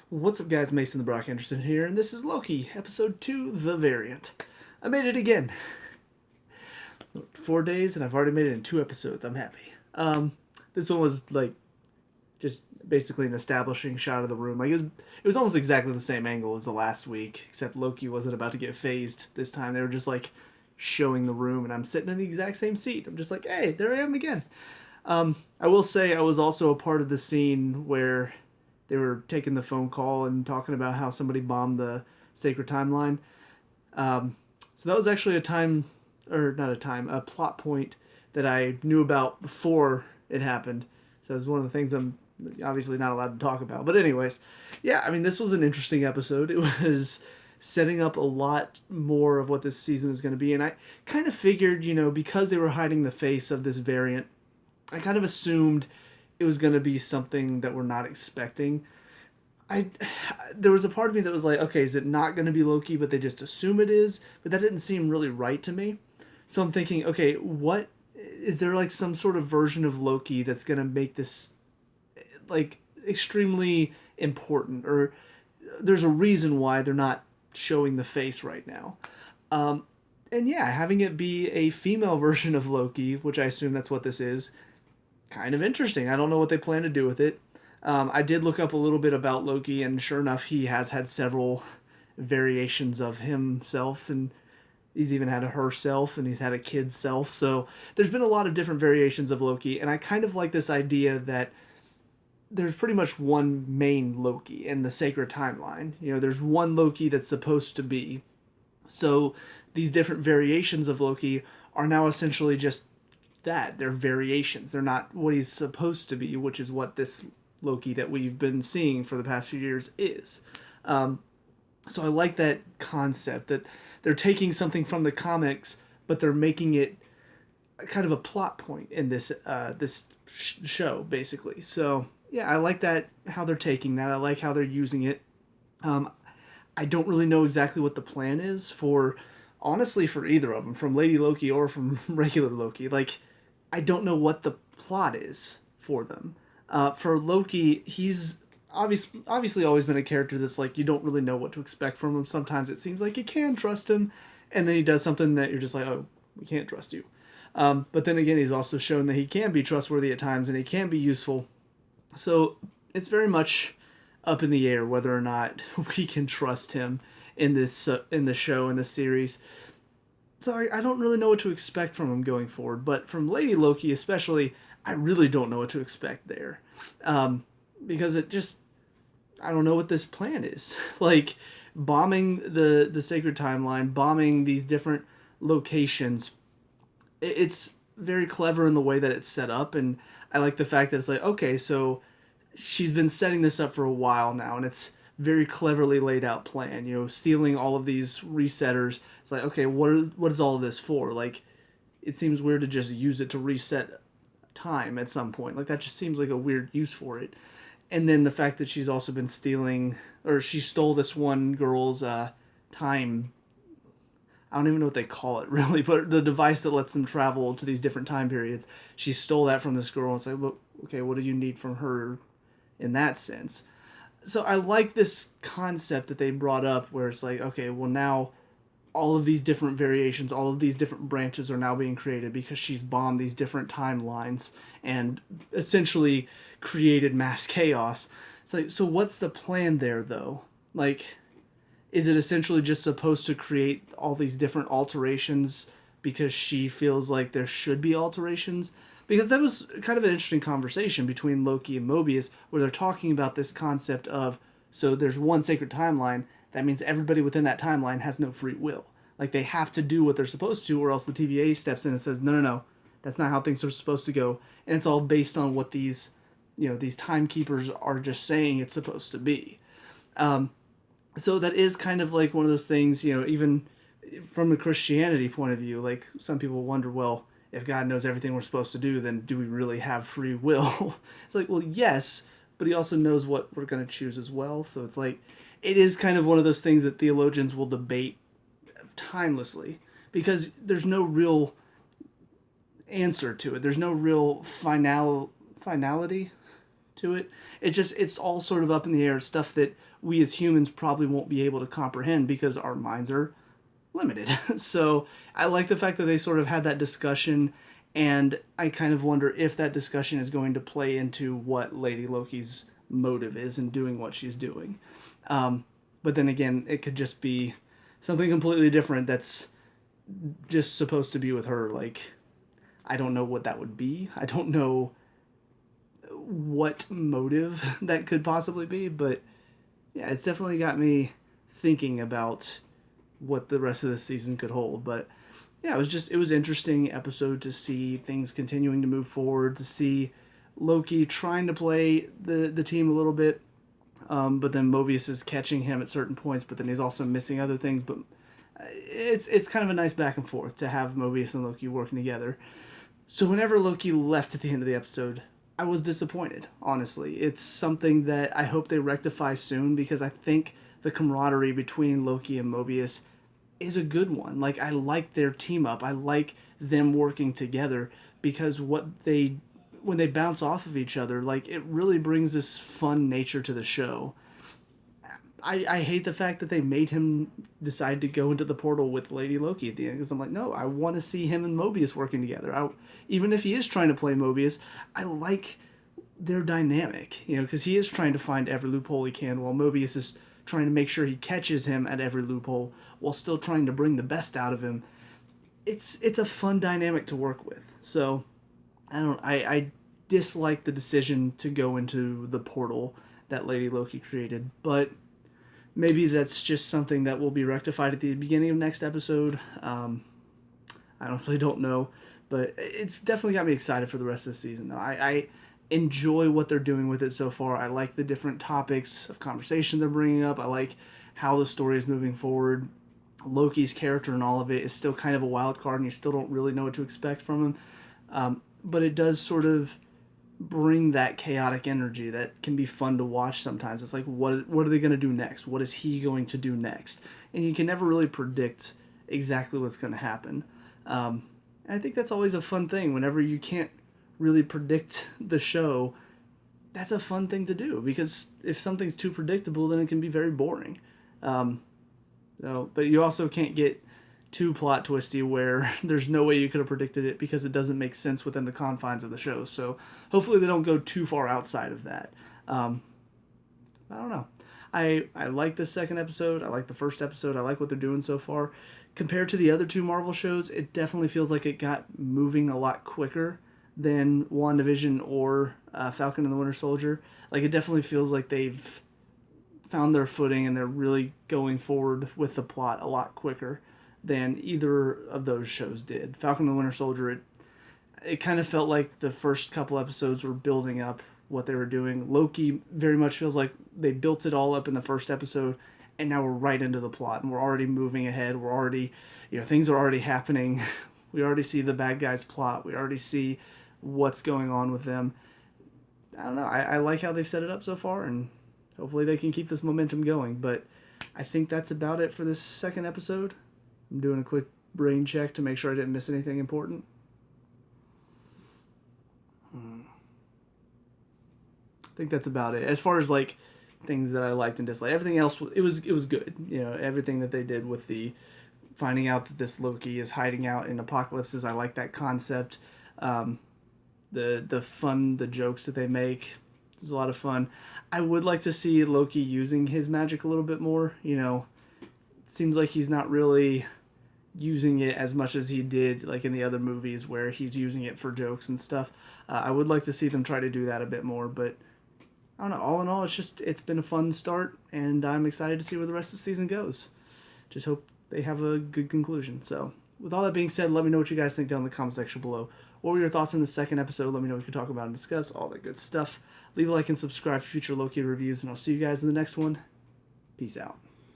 What's up, guys? Mason the Brock Henderson here, and this is Loki, episode 2, The Variant. I made it again. 4 days, and I've already made it in 2 episodes. I'm happy. This one was like just basically an establishing shot of the room. It was almost exactly the same angle as the last week, except Loki wasn't about to get phased this time. They were just like showing the room, and I'm sitting in the exact same seat. I'm just like, hey, there I am again. I will say I was also a part of the scene where they were taking the phone call and talking about how somebody bombed the sacred timeline. So that was actually a plot point that I knew about before it happened. So it was one of the things I'm obviously not allowed to talk about. But anyways, yeah, I mean, this was an interesting episode. It was setting up a lot more of what this season is going to be. And I kind of figured, because they were hiding the face of this variant, I kind of assumed it was going to be something that we're not expecting. I There was a part of me that was like, okay, is it not going to be Loki, but they just assume it is? But that didn't seem really right to me. So I'm thinking, okay, what is there like some sort of version of Loki that's going to make this like extremely important, or there's a reason why they're not showing the face right now. And yeah, having it be a female version of Loki, which I assume that's what this is, kind of interesting. I don't know what they plan to do with it. I did look up a little bit about Loki, and sure enough, he has had several variations of himself, and he's even had a herself, and he's had a kid self. So there's been a lot of different variations of Loki, and I kind of like this idea that there's pretty much one main Loki in the sacred timeline. There's one Loki that's supposed to be. So these different variations of Loki are now essentially just that. They're variations. They're not what he's supposed to be, which is what this Loki that we've been seeing for the past few years is. So I like that concept that they're taking something from the comics, but they're making it kind of a plot point in this show, basically. So yeah, I like that how they're taking that. I like how they're using it. Um, I don't really know exactly what the plan is for, honestly, for either of them, from Lady Loki or from regular Loki. Like, I don't know what the plot is for them. For Loki, he's obviously always been a character that's like you don't really know what to expect from him. Sometimes it seems like you can trust him, and then he does something that you're just like, oh, we can't trust you. But then again, he's also shown that he can be trustworthy at times and he can be useful. So it's very much up in the air whether or not we can trust him in the show, in the series. So I don't really know what to expect from him going forward. But from Lady Loki especially, I really don't know what to expect there, because it just, I don't know what this plan is. Like, bombing the sacred timeline, bombing these different locations. It's very clever in the way that it's set up, and I like the fact that it's like, okay, so she's been setting this up for a while now, and it's very cleverly laid out plan. Stealing all of these resetters. It's like, okay, what is all of this for? Like, it seems weird to just use it to reset time at some point. Like, that just seems like a weird use for it. And then the fact that she's also been stealing, or she stole this one girl's time. I don't even know what they call it really, but the device that lets them travel to these different time periods. She stole that from this girl, and it's like, well, okay, what do you need from her in that sense? So I like this concept that they brought up where it's like, okay, well, now all of these different variations, all of these different branches are now being created because she's bombed these different timelines and essentially created mass chaos. It's like, so what's the plan there though? Like, is it essentially just supposed to create all these different alterations because she feels like there should be alterations? Because that was kind of an interesting conversation between Loki and Mobius where they're talking about this concept of, so there's one sacred timeline, that means everybody within that timeline has no free will. Like, they have to do what they're supposed to, or else the TVA steps in and says, no, no, no, that's not how things are supposed to go. And it's all based on what these timekeepers are just saying it's supposed to be. So that is kind of like one of those things, even from a Christianity point of view, like some people wonder, well, if God knows everything we're supposed to do, then do we really have free will? It's like, well, yes, but he also knows what we're going to choose as well. So it's like, it is kind of one of those things that theologians will debate timelessly because there's no real answer to it. There's no real finality. to it. It's all sort of up in the air, stuff that we as humans probably won't be able to comprehend because our minds are limited. So I like the fact that they sort of had that discussion, and I kind of wonder if that discussion is going to play into what Lady Loki's motive is in doing what she's doing. But then again, it could just be something completely different that's just supposed to be with her. Like, I don't know what that would be. I don't know what motive that could possibly be, but yeah, it's definitely got me thinking about what the rest of the season could hold. But yeah, it was interesting episode to see things continuing to move forward, to see Loki trying to play the team a little bit, but then Mobius is catching him at certain points, but then he's also missing other things. But it's kind of a nice back and forth to have Mobius and Loki working together. So whenever Loki left at the end of the episode, I was disappointed, honestly. It's something that I hope they rectify soon, because I think the camaraderie between Loki and Mobius is a good one. Like, I like their team up. I like them working together, because when they bounce off of each other, like, it really brings this fun nature to the show. I hate the fact that they made him decide to go into the portal with Lady Loki at the end, because I'm like, no, I want to see him and Mobius working together. Even if he is trying to play Mobius, I like their dynamic, because he is trying to find every loophole he can, while Mobius is trying to make sure he catches him at every loophole while still trying to bring the best out of him. It's a fun dynamic to work with. So I dislike the decision to go into the portal that Lady Loki created, but maybe that's just something that will be rectified at the beginning of next episode. I honestly don't know, but it's definitely got me excited for the rest of the season. I enjoy what they're doing with it so far. I like the different topics of conversation they're bringing up. I like how the story is moving forward. Loki's character and all of it is still kind of a wild card, and you still don't really know what to expect from him. But it does sort of bring that chaotic energy that can be fun to watch sometimes. It's like, what are they going to do next? What is he going to do next? And you can never really predict exactly what's going to happen. And I think that's always a fun thing. Whenever you can't really predict the show, that's a fun thing to do, because if something's too predictable, then it can be very boring. But you also can't get too plot twisty where there's no way you could have predicted it, because it doesn't make sense within the confines of the show. So hopefully they don't go too far outside of that. I don't know. I like the second episode. I like the first episode. I like what they're doing so far. Compared to the other two Marvel shows, it definitely feels like it got moving a lot quicker than WandaVision or Falcon and the Winter Soldier. Like, it definitely feels like they've found their footing and they're really going forward with the plot a lot quicker than either of those shows did. Falcon and the Winter Soldier, it kind of felt like the first couple episodes were building up what they were doing. Loki very much feels like they built it all up in the first episode, and now we're right into the plot, and we're already moving ahead. We're already, things are already happening. We already see the bad guys' plot. We already see what's going on with them. I don't know. I like how they've set it up so far, and hopefully they can keep this momentum going. But I think that's about it for this second episode. I'm doing a quick brain check to make sure I didn't miss anything important. I think that's about it. As far as like things that I liked and disliked, everything else it was good. Everything that they did with the finding out that this Loki is hiding out in apocalypses, I like that concept. The fun, the jokes that they make, is a lot of fun. I would like to see Loki using his magic a little bit more. It seems like he's not really using it as much as he did like in the other movies where he's using it for jokes and stuff. I would like to see them try to do that a bit more, but I don't know. All in all, it's been a fun start, and I'm excited to see where the rest of the season goes. Just hope they have a good conclusion. So, with all that being said, let me know what you guys think down in the comment section below. What were your thoughts on the second episode? Let me know what you can talk about and discuss, all that good stuff. Leave a like and subscribe for future Loki reviews, and I'll see you guys in the next one. Peace out.